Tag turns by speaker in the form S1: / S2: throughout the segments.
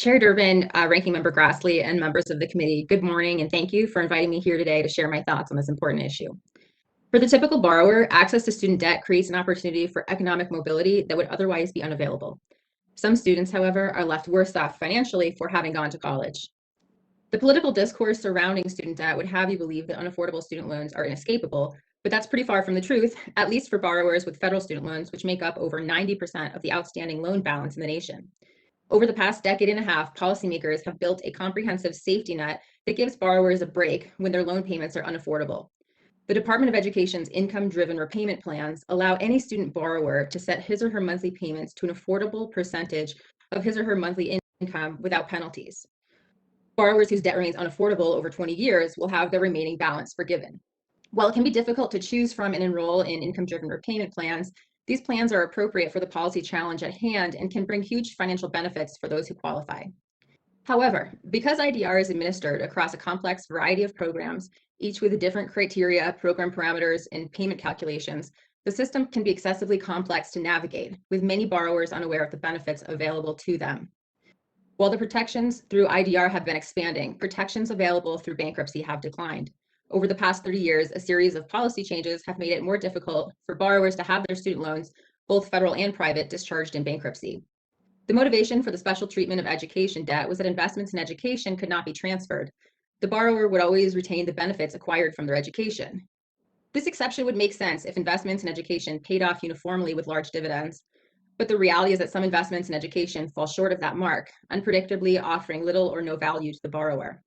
S1: Chair Durbin, Ranking Member Grassley, and members of the committee, good morning, and thank you for inviting me here today to share my thoughts on this important issue. For the typical borrower, access to student debt creates an opportunity for economic mobility that would otherwise be unavailable. Some students, however, are left worse off financially for having gone to college. The political discourse surrounding student debt would have you believe that unaffordable student loans are inescapable, but that's pretty far from the truth, at least for borrowers with federal student loans, which make up over 90% of the outstanding loan balance in the nation. Over the past decade and a half, policymakers have built a comprehensive safety net that gives borrowers a break when their loan payments are unaffordable. The Department of Education's income-driven repayment plans allow any student borrower to set his or her monthly payments to an affordable percentage of his or her monthly income without penalties. Borrowers whose debt remains unaffordable over 20 years will have their remaining balance forgiven. While it can be difficult to choose from and enroll in income-driven repayment plans, these plans are appropriate for the policy challenge at hand and can bring huge financial benefits for those who qualify. However, because IDR is administered across a complex variety of programs, each with different criteria, program parameters, and payment calculations, the system can be excessively complex to navigate, with many borrowers unaware of the benefits available to them. While the protections through IDR have been expanding, protections available through bankruptcy have declined. Over the past 30 years, a series of policy changes have made it more difficult for borrowers to have their student loans, both federal and private, discharged in bankruptcy. The motivation for the special treatment of education debt was that investments in education could not be transferred. The borrower would always retain the benefits acquired from their education. This exception would make sense if investments in education paid off uniformly with large dividends, but the reality is that some investments in education fall short of that mark, unpredictably offering little or no value to the borrower.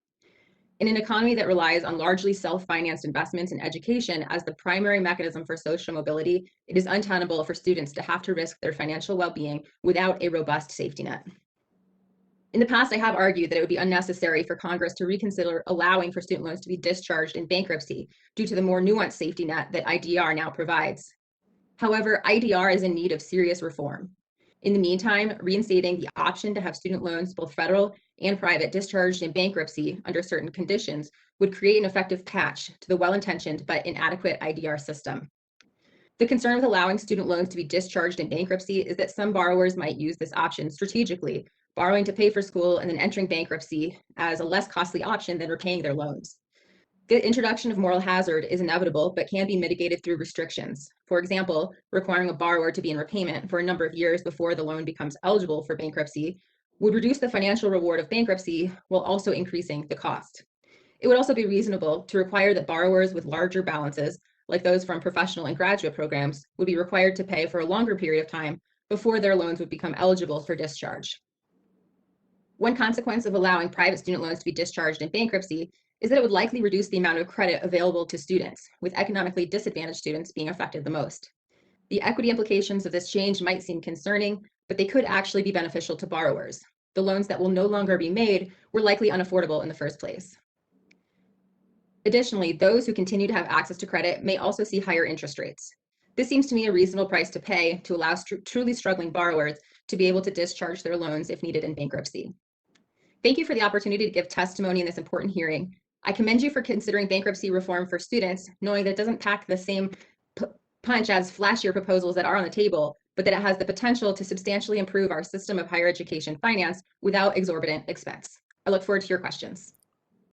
S1: In an economy that relies on largely self-financed investments in education as the primary mechanism for social mobility, it is untenable for students to have to risk their financial well-being without a robust safety net. In the past, I have argued that it would be unnecessary for Congress to reconsider allowing for student loans to be discharged in bankruptcy due to the more nuanced safety net that IDR now provides. However, IDR is in need of serious reform. In the meantime, reinstating the option to have student loans, both federal and private, discharged in bankruptcy under certain conditions would create an effective patch to the well-intentioned but inadequate IDR system. The concern with allowing student loans to be discharged in bankruptcy is that some borrowers might use this option strategically, borrowing to pay for school and then entering bankruptcy as a less costly option than repaying their loans. The introduction of moral hazard is inevitable, but can be mitigated through restrictions. For example, requiring a borrower to be in repayment for a number of years before the loan becomes eligible for bankruptcy would reduce the financial reward of bankruptcy while also increasing the cost. It would also be reasonable to require that borrowers with larger balances, like those from professional and graduate programs, would be required to pay for a longer period of time before their loans would become eligible for discharge. One consequence of allowing private student loans to be discharged in bankruptcy is that it would likely reduce the amount of credit available to students, with economically disadvantaged students being affected the most. The equity implications of this change might seem concerning, but they could actually be beneficial to borrowers. The loans that will no longer be made were likely unaffordable in the first place. Additionally, those who continue to have access to credit may also see higher interest rates. This seems to me a reasonable price to pay to allow truly struggling borrowers to be able to discharge their loans if needed in bankruptcy. Thank you for the opportunity to give testimony in this important hearing. I commend you for considering bankruptcy reform for students, knowing that it doesn't pack the same punch as flashier proposals that are on the table, but that it has the potential to substantially improve our system of higher education finance without exorbitant expense. I look forward to your questions.